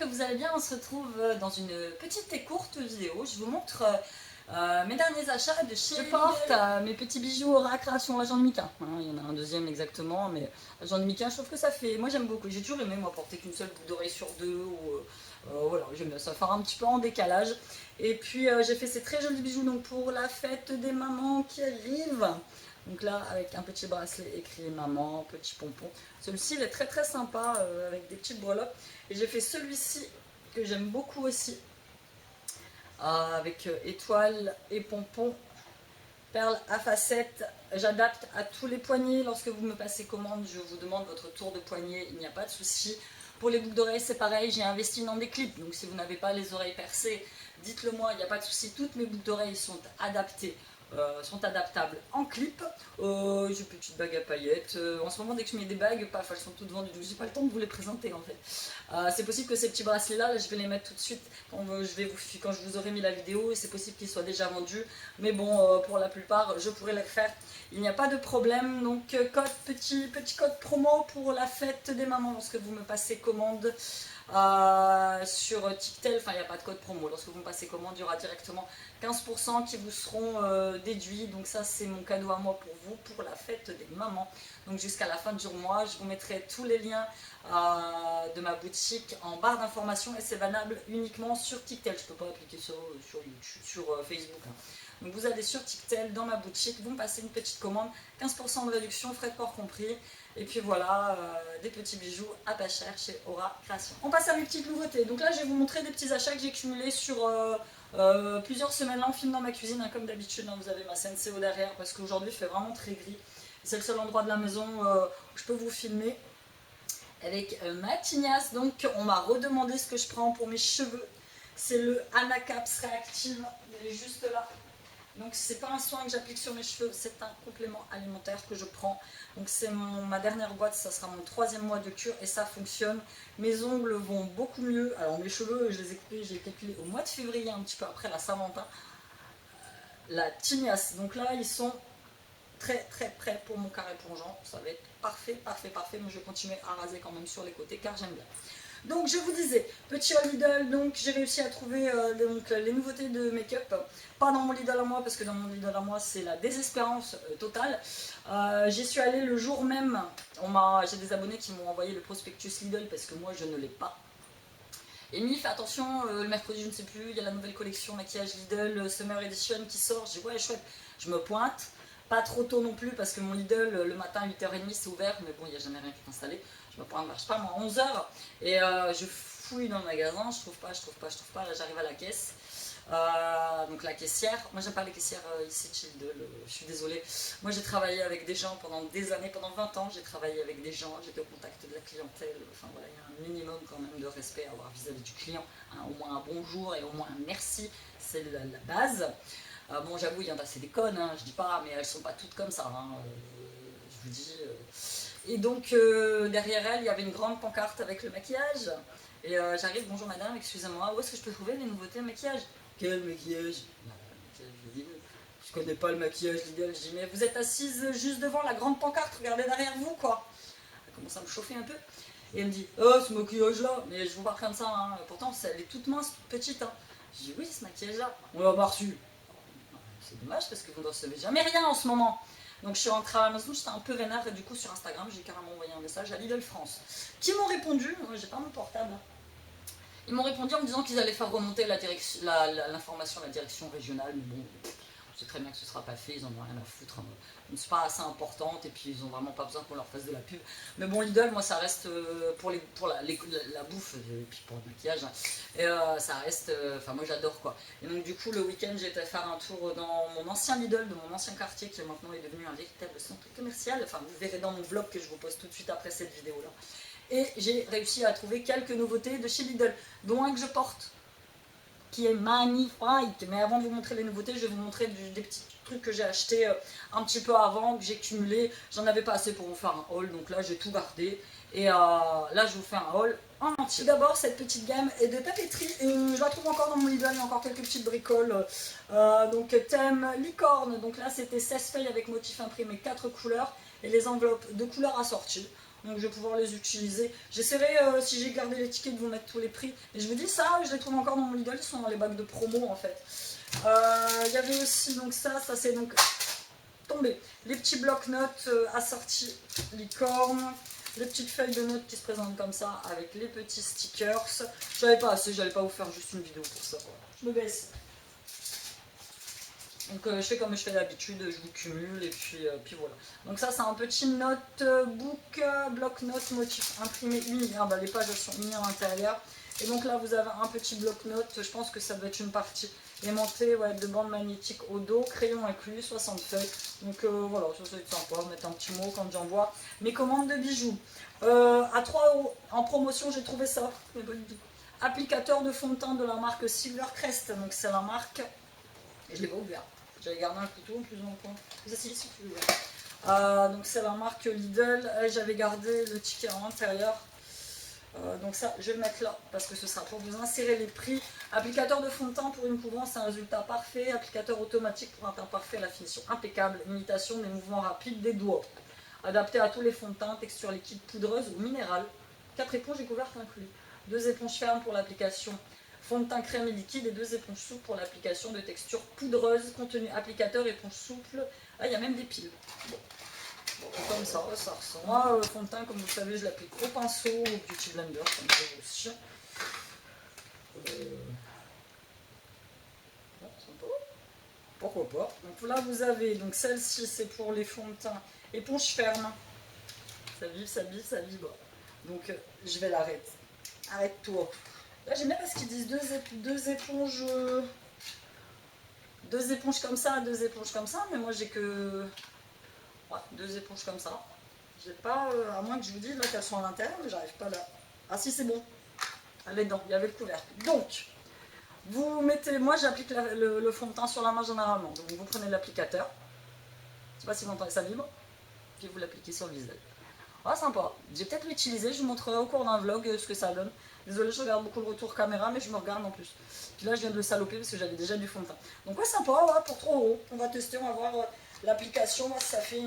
vous allez bien. On se retrouve dans une petite et courte vidéo. Je vous montre mes derniers achats de chez Je porte mes petits bijoux Aura Création Agent de Mika. Il y en a un deuxième exactement, mais Agent de Mika, je trouve que ça fait... Moi j'aime beaucoup, j'ai toujours aimé moi porter qu'une seule boucle d'oreille sur deux. Voilà, j'aime bien ça faire un petit peu en décalage. Et puis j'ai fait ces très jolis bijoux donc, pour la fête des mamans qui arrive. Donc là, avec un petit bracelet écrit maman, petit pompon. Celui-ci, il est très très sympa avec des petites breloques. Et j'ai fait celui-ci que j'aime beaucoup aussi. Avec étoile et pompon. Perles à facettes. J'adapte à tous les poignets. Lorsque vous me passez commande, je vous demande votre tour de poignet. Il n'y a pas de souci. Pour les boucles d'oreilles, c'est pareil. J'ai investi dans des clips. Donc si vous n'avez pas les oreilles percées, dites-le moi. Il n'y a pas de souci. Toutes mes boucles d'oreilles sont adaptées. Sont adaptables en clip. J'ai une petite bague à paillettes. En ce moment, dès que je mets des bagues, paf, elles sont toutes vendues. Donc j'ai pas le temps de vous les présenter en fait. C'est possible que ces petits bracelets là, je vais les mettre tout de suite quand je vous aurai mis la vidéo. Et c'est possible qu'ils soient déjà vendus. Mais bon, pour la plupart, je pourrais les refaire. Il n'y a pas de problème. Donc petit code promo pour la fête des mamans lorsque vous me passez commande. Sur TicTel, enfin il n'y a pas de code promo, lorsque vous me passez commande, il y aura directement 15% qui vous seront déduits, donc ça c'est mon cadeau à moi pour vous, pour la fête des mamans. Donc jusqu'à la fin du mois, je vous mettrai tous les liens de ma boutique en barre d'informations et c'est valable uniquement sur TicTel, je ne peux pas appliquer ça sur Facebook. Donc vous allez sur TicTel, dans ma boutique, vous me passez une petite commande, 15% de réduction, frais de port compris. Et puis voilà, des petits bijoux à pas cher chez Aura Création. On passe à mes petites nouveautés. Donc là, je vais vous montrer des petits achats que j'ai cumulés sur plusieurs semaines. Là, on filme dans ma cuisine, hein, comme d'habitude. Hein, vous avez ma Senseo derrière parce qu'aujourd'hui, il fait vraiment très gris. C'est le seul endroit de la maison où je peux vous filmer. Avec ma tignasse. Donc, on m'a redemandé ce que je prends pour mes cheveux. C'est le Anacaps Réactive. Il est juste là. Donc c'est pas un soin que j'applique sur mes cheveux, c'est un complément alimentaire que je prends. Donc c'est ma dernière boîte, ça sera mon 3e mois de cure et ça fonctionne. Mes ongles vont beaucoup mieux. Alors mes cheveux, je les ai coupés, j'ai calculé au mois de février, un petit peu après la Saint-Valentin. La tignasse, donc là ils sont très très prêts pour mon carré plongeant. Ça va être parfait, parfait, parfait, mais je vais continuer à raser quand même sur les côtés car j'aime bien. Donc je vous disais, petit haul Lidl, donc j'ai réussi à trouver les nouveautés de make-up. Pas dans mon Lidl à moi, parce que dans mon Lidl à moi c'est la désespérance totale. J'y suis allée le jour même, j'ai des abonnés qui m'ont envoyé le prospectus Lidl parce que moi je ne l'ai pas. Et Amy, fais attention, le mercredi je ne sais plus, il y a la nouvelle collection maquillage Lidl Summer Edition qui sort. J'ai dit ouais chouette, je me pointe. Pas trop tôt non plus parce que mon Lidl le matin à 8h30 c'est ouvert, mais bon il n'y a jamais rien qui est installé. Je me pointe, je sais pas moi, 11h et je fouille dans le magasin, je trouve pas, là j'arrive à la caisse. Donc la caissière, moi j'aime pas les caissières ici chez Lidl, je suis désolée. Moi j'ai travaillé avec des gens pendant des années, pendant 20 ans j'ai travaillé avec des gens, j'étais au contact de la clientèle, enfin voilà, il y a un minimum quand même de respect à avoir vis-à-vis du client, hein, au moins un bonjour et au moins un merci, c'est la base. Bon j'avoue il y en a c'est des connes, hein, je dis pas, mais elles sont pas toutes comme ça, hein, je vous dis. Et donc derrière elle il y avait une grande pancarte avec le maquillage. Et j'arrive, bonjour madame, excusez-moi, où est-ce que je peux trouver les nouveautés de maquillage? Quel maquillage? Je connais pas le maquillage Lidl. Je dis, mais vous êtes assise juste devant la grande pancarte, regardez derrière vous quoi. Elle commence à me chauffer un peu. Et elle me dit, oh ce maquillage là, mais je vous parle comme ça, hein. Pourtant elle est toute mince, toute petite. Hein. Je dis, oui ce maquillage là, on l'a pas reçu. C'est dommage parce que vous ne recevez jamais rien en ce moment. Donc je suis rentrée à la maison, j'étais un peu vénère et du coup sur Instagram j'ai carrément envoyé un message à Lidl France qui m'ont répondu, moi j'ai pas mon portable, ils m'ont répondu en me disant qu'ils allaient faire remonter l'information à la direction régionale, mais bon, je sais très bien que ce ne sera pas fait, ils en ont rien à foutre, c'est pas assez importante et puis ils ont vraiment pas besoin qu'on leur fasse de la pub. Mais bon Lidl, moi ça reste pour la bouffe et puis pour le maquillage, et ça reste, enfin moi j'adore quoi. Et donc du coup le week-end j'étais faire un tour dans mon ancien Lidl, de mon ancien quartier qui maintenant est devenu un véritable centre commercial, enfin vous verrez dans mon vlog que je vous poste tout de suite après cette vidéo là. Et j'ai réussi à trouver quelques nouveautés de chez Lidl, dont un que je porte, qui est magnifique. Mais avant de vous montrer les nouveautés, je vais vous montrer des petits trucs que j'ai achetés un petit peu avant, que j'ai cumulé. J'en avais pas assez pour vous faire un haul, donc là j'ai tout gardé. Et là je vous fais un haul en entier. D'abord cette petite gamme est de papeterie, je la trouve encore dans mon Lidl, il y a encore quelques petites bricoles. Donc thème licorne, donc là c'était 16 feuilles avec motif imprimé 4 couleurs. Et les enveloppes de couleurs assorties. donc je vais pouvoir les utiliser. J'essaierai, si j'ai gardé les tickets, de vous mettre tous les prix. Et je me dis, ça, je les trouve encore dans mon Lidl, ils sont dans les bacs de promo en fait. Il y avait aussi donc ça c'est donc tombé. Les petits blocs-notes assortis licorne. Les petites feuilles de notes qui se présentent comme ça avec les petits stickers. J'avais pas assez, j'allais pas vous faire juste une vidéo pour ça. Quoi. Je me baisse. Donc je fais comme je fais d'habitude, je vous cumule et puis voilà. Donc ça c'est un petit notebook, bloc-notes, motif imprimé unir. Bah, les pages elles sont unies à l'intérieur. Et donc là vous avez un petit bloc-notes, je pense que ça doit être une partie aimantée ouais, de bande magnétique au dos, crayon inclus, 60 feuilles. Donc voilà, ça c'est sympa, mettre un petit mot quand j'envoie mes commandes de bijoux. À 3 € en promotion j'ai trouvé ça, mais pas du tout. Applicateur de fond de teint de la marque Silvercrest, donc c'est la marque, et je l'ai pas ouvert. J'avais gardé un couteau plus en point. Ça c'est ici que je l'ai ouvert. Donc c'est la marque Lidl, j'avais gardé le ticket à l'intérieur. Donc ça, je vais le mettre là parce que ce sera pour vous insérer les prix. Applicateur de fond de teint pour une couvrance, un résultat parfait. Applicateur automatique pour un teint parfait, la finition impeccable. Imitation des mouvements rapides des doigts. Adapté à tous les fonds de teint, texture liquide, poudreuse ou minérale. 4 éponges découvertes inclus. 2 éponges fermes pour l'application fond de teint crème et liquide et 2 éponges souples pour l'application de texture poudreuse. Contenu applicateur, éponge souple. Ah, il y a même des piles. Bon. Bon, comme ça ressemble. Moi, fond de teint, comme vous savez, je l'applique au pinceau, au beauty blender, comme ça aussi. Pourquoi pas. Donc là, vous avez, donc celle-ci, c'est pour les fonds de teint éponge ferme. Ça vibre, ça vibre, ça vibre. Donc, je vais l'arrêter. Arrête-toi. Là, j'aime bien parce qu'ils disent deux éponges. Deux éponges comme ça, 2 éponges comme ça, mais moi j'ai que. Ouais, 2 éponges comme ça. J'ai pas, à moins que je vous dise là qu'elles sont à l'intérieur, mais j'arrive pas là. Ah si c'est bon. Elle est dedans, il y avait le couvercle. Donc, vous mettez, moi j'applique le fond de teint sur la main généralement. Donc vous prenez l'applicateur. Je sais pas si vous entendez ça vibre. Puis vous l'appliquez sur le visage. Ah sympa. J'ai peut-être l'utiliser, je vous montrerai au cours d'un vlog ce que ça donne. Désolée, je regarde beaucoup le retour caméra, mais je me regarde en plus. Puis là je viens de le saloper parce que j'avais déjà du fond de teint. Donc ouais sympa, ouais, pour 3 €. On va tester, on va voir l'application, si ça fait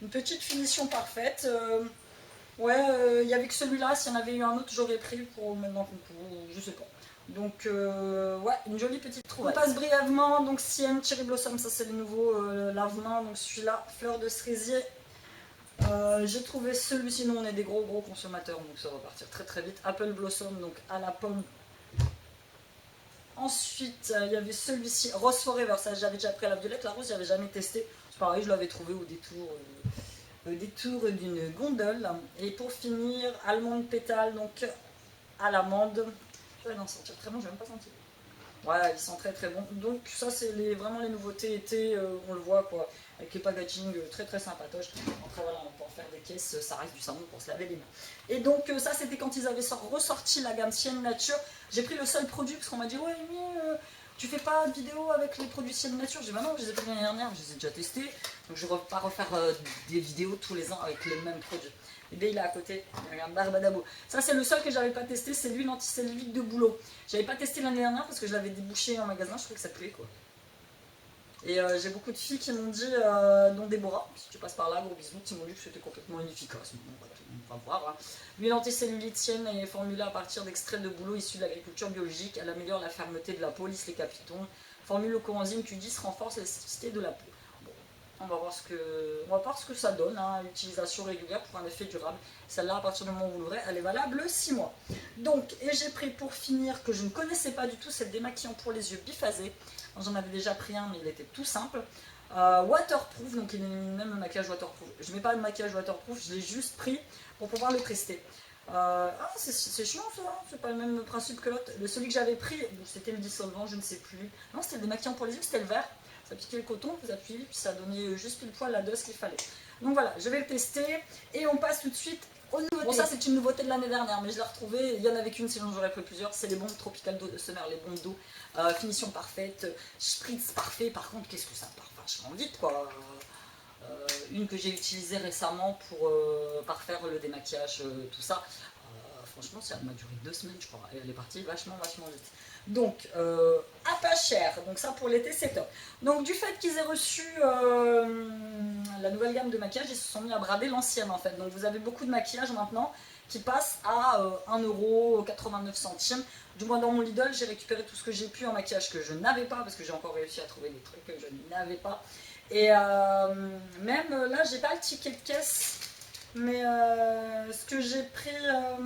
une petite finition parfaite. Ouais, il n'y avait que celui-là, s'il y en avait eu un autre, j'aurais pris pour mettre dans le concours, je sais pas. Donc, ouais, une jolie petite trouvaille. On passe brièvement, donc Sienne, Cherry Blossom, ça c'est les nouveaux lave-mains. Donc celui-là, fleur de cerisier. J'ai trouvé celui-ci, nous on est des gros consommateurs, donc ça va partir très très vite. Apple Blossom, donc à la pomme. Ensuite, il y avait celui-ci, Rose Forever, ça j'avais déjà pris à la violette, la rose j'avais jamais testé. C'est pareil, je l'avais trouvé au détour d'une gondole. Et pour finir, almond pétale, donc à l'amande. Je vais en sentir très bon, je n'ai même pas senti. Ouais, ils sont très très bons. Donc ça c'est vraiment les nouveautés été, on le voit quoi, avec les packaging très très sympatoches. Après voilà, on peut en faire des caisses, ça reste du savon pour se laver les mains. Et donc ça c'était quand ils avaient ressorti la gamme Sienne Nature. J'ai pris le seul produit parce qu'on m'a dit ouais mais tu fais pas de vidéo avec les produits Sienne Nature. J'ai dit bah non, je les ai pris l'année dernière, je les ai déjà testés. Donc je ne vais pas refaire des vidéos tous les ans avec les mêmes produits. Et bien il est à côté, regarde, Barbadabo. Ça c'est le seul que j'avais pas testé, c'est l'huile anticellulite de Boulot. J'avais pas testé l'année dernière parce que je l'avais débouché en magasin, je trouvais que ça puait quoi. Et j'ai beaucoup de filles qui m'ont dit, dont Déborah, si tu passes par là, gros bisous, qui m'ont dit que c'était complètement inefficace. Bon, voilà, on va voir. Hein. L'huile anticellulite Sienne est formulée à partir d'extraits de bouleau issus de l'agriculture biologique. Elle améliore la fermeté de la peau, lisse les capitons. Formule au coenzyme Q10 renforce l'élasticité de la peau. On va voir ce que ça donne, hein, utilisation régulière pour un effet durable. Celle-là, à partir du moment où vous l'ouvrez, elle est valable 6 mois. Donc, et j'ai pris pour finir, que je ne connaissais pas du tout, c'est le démaquillant pour les yeux biphasé. J'en avais déjà pris un, mais il était tout simple. Waterproof, donc il est même le maquillage waterproof. Je ne mets pas de maquillage waterproof, je l'ai juste pris pour pouvoir le tester. C'est chiant ça, c'est pas le même principe que l'autre. Celui que j'avais pris, c'était le dissolvant, je ne sais plus. Non, c'était le démaquillant pour les yeux, c'était le vert. Ça piquait le coton, vous appuyez, puis ça donnait juste pile poil la dose qu'il fallait. Donc voilà, je vais le tester et on passe tout de suite aux nouveautés. Bon, ça c'est une nouveauté de l'année dernière, mais je l'ai retrouvée. Il y en avait qu'une, sinon j'aurais pris plusieurs. C'est les bombes Tropical d'eau de Summer, les bombes d'eau, finition parfaite, spritz parfait. Par contre, qu'est-ce que ça part vachement vite quoi. Une que j'ai utilisée récemment pour parfaire le démaquillage, tout ça. franchement, ça m'a duré 2 semaines, je crois. Et elle est partie vachement vite. Donc, à pas cher. Donc ça, pour l'été, c'est top. Donc, du fait qu'ils aient reçu la nouvelle gamme de maquillage, ils se sont mis à brader l'ancienne, en fait. Donc, vous avez beaucoup de maquillage maintenant qui passe à 1,89 €. Du moins, dans mon Lidl, j'ai récupéré tout ce que j'ai pu en maquillage que je n'avais pas, parce que j'ai encore réussi à trouver des trucs que je n'avais pas. Et même là, j'ai pas le ticket de caisse, mais ce que j'ai pris, là,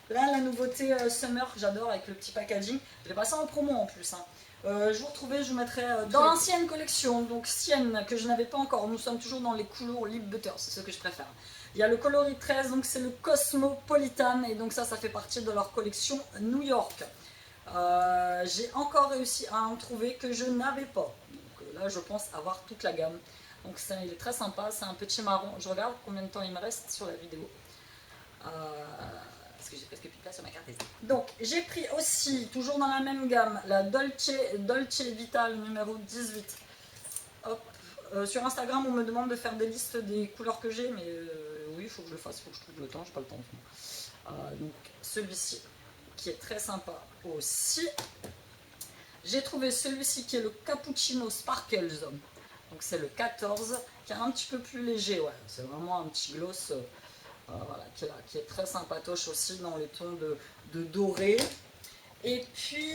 la nouveauté Summer, j'adore, avec le petit packaging, je l'ai passé en promo en plus. Hein. Je vous retrouverai, je vous mettrai dans l'ancienne collection, donc sienne, que je n'avais pas encore. Nous sommes toujours dans les couleurs Lip Butter, c'est ce que je préfère. Il y a le coloris 13, donc c'est le Cosmopolitan, et donc ça fait partie de leur collection New York. J'ai encore réussi à en trouver que je n'avais pas. Donc là, je pense avoir toute la gamme. Donc il est très sympa, c'est un petit marron. Je regarde combien de temps il me reste sur la vidéo. Parce que j'ai presque plus de place sur ma carte SD. Donc j'ai pris aussi, toujours dans la même gamme, la Dolce Vita numéro 18. Hop. Sur Instagram, on me demande de faire des listes des couleurs que j'ai, mais oui, il faut que je le fasse, il faut que je trouve le temps, j'ai pas le temps. Donc celui-ci, qui est très sympa aussi. J'ai trouvé celui-ci qui est le Cappuccino Sparkles. Donc c'est le 14, qui est un petit peu plus léger, ouais. C'est vraiment un petit gloss voilà, qui est très sympatoche aussi dans les tons de doré. Et puis,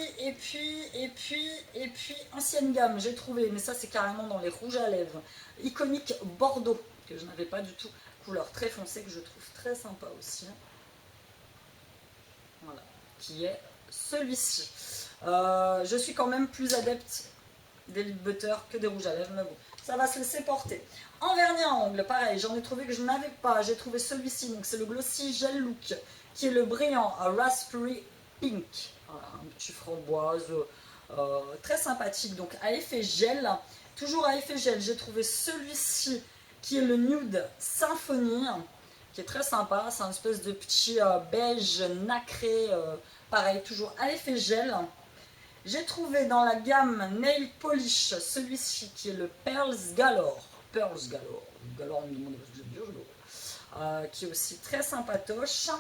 ancienne gamme, j'ai trouvé, mais ça c'est carrément dans les rouges à lèvres, iconique Bordeaux, que je n'avais pas du tout, couleur très foncée, que je trouve très sympa aussi. Voilà, qui est celui-ci. Je suis quand même plus adepte des lip butter que des rouges à lèvres, mais bon, ça va se laisser porter. En vernis à ongles, pareil, j'en ai trouvé que je n'avais pas, j'ai trouvé celui-ci, donc c'est le Glossy Gel Look, qui est le brillant Raspberry Pink. Voilà, un petit framboise, très sympathique, donc à effet gel. Toujours à effet gel, j'ai trouvé celui-ci qui est le Nude Symphony, qui est très sympa. C'est un espèce de petit beige nacré, pareil, toujours à effet gel. J'ai trouvé dans la gamme Nail Polish celui-ci qui est le Pearls Galore. Pearls Galore. Galore, on me demande ce que j'aime dire, qui est aussi très sympatoche.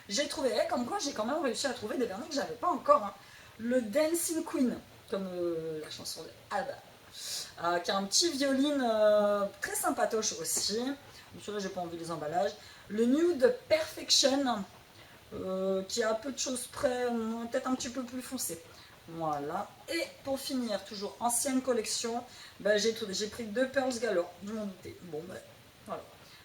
J'ai trouvé, comme quoi j'ai quand même réussi à trouver des vernis que j'avais pas encore. Hein. Le Dancing Queen, comme la chanson de Abba, qui a un petit violine très sympatoche aussi. Celui-là, j'ai pas envie des emballages. Le Nude Perfection, qui a un peu de choses près, peut-être un petit peu plus foncé. Voilà. Et pour finir, toujours ancienne collection, ben, j'ai pris 2 Pearls Galore, je m'en doutais. Bon, ben, voilà.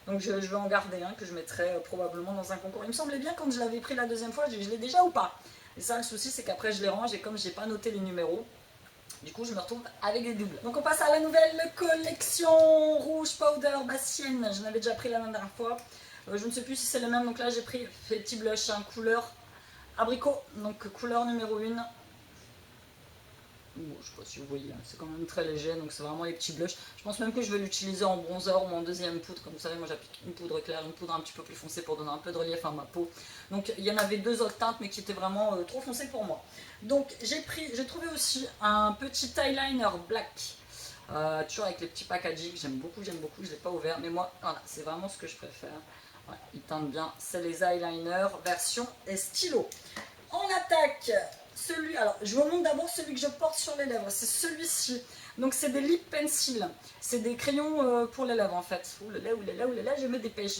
Donc je vais en garder un que je mettrai probablement dans un concours. Il me semblait bien quand je l'avais pris la deuxième fois, je l'ai déjà ou pas. Et ça, le souci, c'est qu'après je les range et comme j'ai pas noté les numéros, du coup je me retrouve avec des doubles. Donc on passe à la nouvelle collection rouge powder bassienne. Je l'avais déjà pris la dernière fois. Je ne sais plus si c'est le même. Donc là j'ai pris petit blush, hein, couleur abricot. Donc couleur numéro 1. Bon, je sais pas si vous voyez, hein, c'est quand même très léger, donc c'est vraiment les petits blushs. Je pense même que je vais l'utiliser en bronzer ou en deuxième poudre. Comme vous savez, moi j'applique une poudre claire, une poudre un petit peu plus foncée pour donner un peu de relief à ma peau. Donc il y en avait 2 autres teintes, mais qui étaient vraiment trop foncées pour moi. Donc j'ai trouvé aussi un petit eyeliner black, toujours avec les petits packaging. J'aime beaucoup, je ne l'ai pas ouvert, mais moi, voilà, c'est vraiment ce que je préfère. Voilà, il teinte bien, c'est les eyeliners version stylo. On attaque alors je vous montre d'abord celui que je porte sur les lèvres, c'est celui-ci. Donc c'est des lip pencils, c'est des crayons pour les lèvres en fait. Ouh là là, je me dépêche.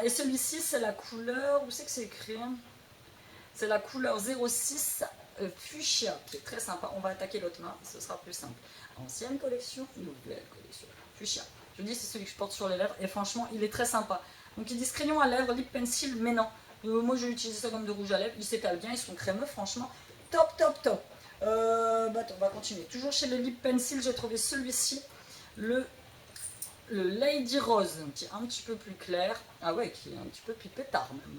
Et celui-ci c'est la couleur, où c'est que c'est écrit? C'est la couleur 06 Fuchsia, qui est très sympa. On va attaquer l'autre main, ce sera plus simple. Ancienne collection, nouvelle collection. Fuchsia. Je vous dis, c'est celui que je porte sur les lèvres et franchement, il est très sympa. Donc ils disent crayon à lèvres, lip pencil, mais non. Moi j'ai utilisé ça comme de rouge à lèvres, ils s'étalent bien, ils sont crémeux, franchement, top. Attends, on va continuer. Toujours chez les lip pencil, j'ai trouvé celui-ci, le Lady Rose, qui est un petit peu plus clair, ah ouais, qui est un petit peu plus pétard même,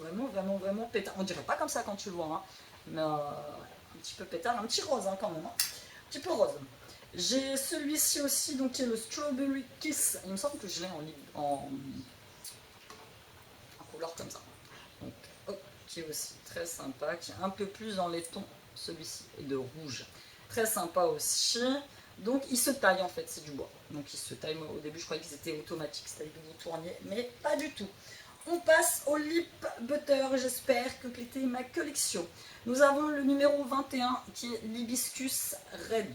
vraiment pétard. On dirait pas comme ça quand tu le vois, hein. Mais un petit peu pétard, un petit rose hein, quand même, hein. Un petit peu rose. J'ai celui-ci aussi, donc qui est le Strawberry Kiss, il me semble que je l'ai en couleur comme ça. Donc, qui est aussi très sympa, qui est un peu plus dans les tons, celui-ci, de rouge. Très sympa aussi. Donc, il se taille en fait, c'est du bois. Donc, il se taille. Moi, au début, je croyais qu'ils étaient automatiques, c'est-à-dire que vous tourniez, mais pas du tout. on passe au lip butter. J'espère compléter ma collection. Nous avons le numéro 21 qui est l'hibiscus red.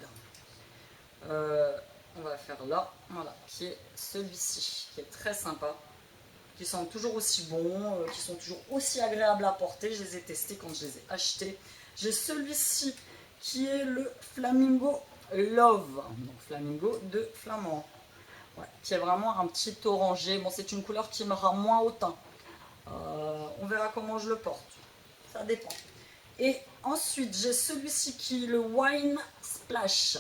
On va faire là, voilà, qui est celui-ci, qui est très sympa, qui sont toujours aussi bons, qui sont toujours aussi agréables à porter. Je les ai testés quand je les ai achetés. J'ai celui-ci qui est le Flamingo Love, donc Flamingo de Flamand, ouais, qui est vraiment un petit orangé. Bon, c'est une couleur qui me rend moins au teint. On verra comment je le porte, ça dépend. Et ensuite, j'ai celui-ci qui est le Wine Splash.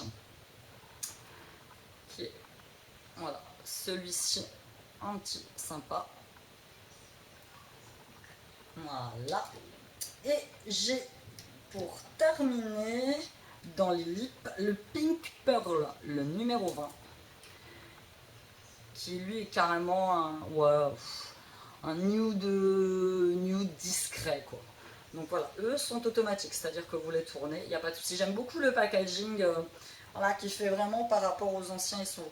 Qui est, voilà, celui-ci, un petit sympa. Voilà. Et j'ai, pour terminer, dans les lips, le Pink Pearl, le numéro 20. Qui lui est carrément un, ouais, un nude discret, quoi. Donc voilà, eux sont automatiques, c'est-à-dire que vous les tournez, il n'y a pas de souci. J'aime beaucoup le packaging, voilà, qui fait vraiment par rapport aux anciens, ils sont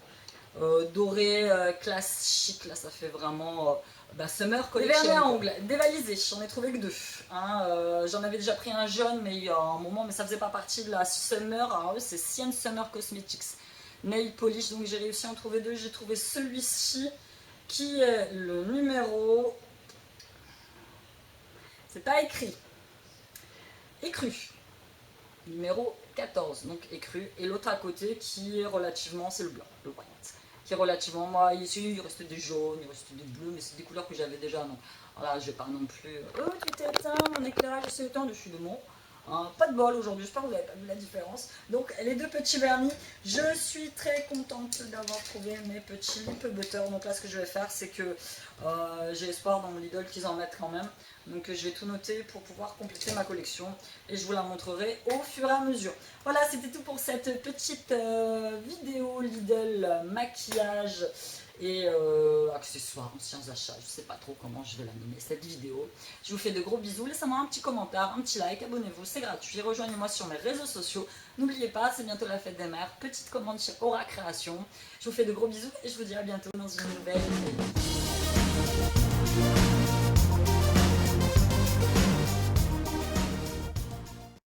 dorés, classe chic, là ça fait vraiment Summer Collection. Des vernis à ongles, dévalisés, j'en ai trouvé que 2. Hein, j'en avais déjà pris un jaune, mais il y a un moment, mais ça faisait pas partie de la Summer. Alors eux, c'est Sienne Summer Cosmetics Nail Polish, donc j'ai réussi à en trouver 2. J'ai trouvé celui-ci qui est le numéro. C'est pas écrit. Écru. Numéro 14, donc écru. Et l'autre à côté qui est relativement, c'est le blanc, le white. Qui est relativement, moi ici il reste des jaunes, il reste des bleus, mais c'est des couleurs que j'avais déjà. Donc voilà, je vais pas non plus. Oh, tu t'es éteint, mon éclairage s'est éteint dessus de moi. Hein, pas de bol aujourd'hui, j'espère que vous n'avez pas vu la différence. Donc les 2 petits vernis, je suis très contente d'avoir trouvé mes petits lip butter. Donc là ce que je vais faire c'est que j'ai espoir dans mon Lidl qu'ils en mettent quand même. Donc je vais tout noter pour pouvoir compléter ma collection et je vous la montrerai au fur et à mesure. Voilà, c'était tout pour cette petite vidéo Lidl maquillage et accessoires, anciens achats, je sais pas trop comment je vais la nommer cette vidéo. Je vous fais de gros bisous, laissez-moi un petit commentaire, un petit like, abonnez-vous, c'est gratuit, rejoignez-moi sur mes réseaux sociaux. N'oubliez pas, c'est bientôt la fête des mères, petite commande chez Aura Création. Je vous fais de gros bisous et je vous dis à bientôt dans une nouvelle vidéo.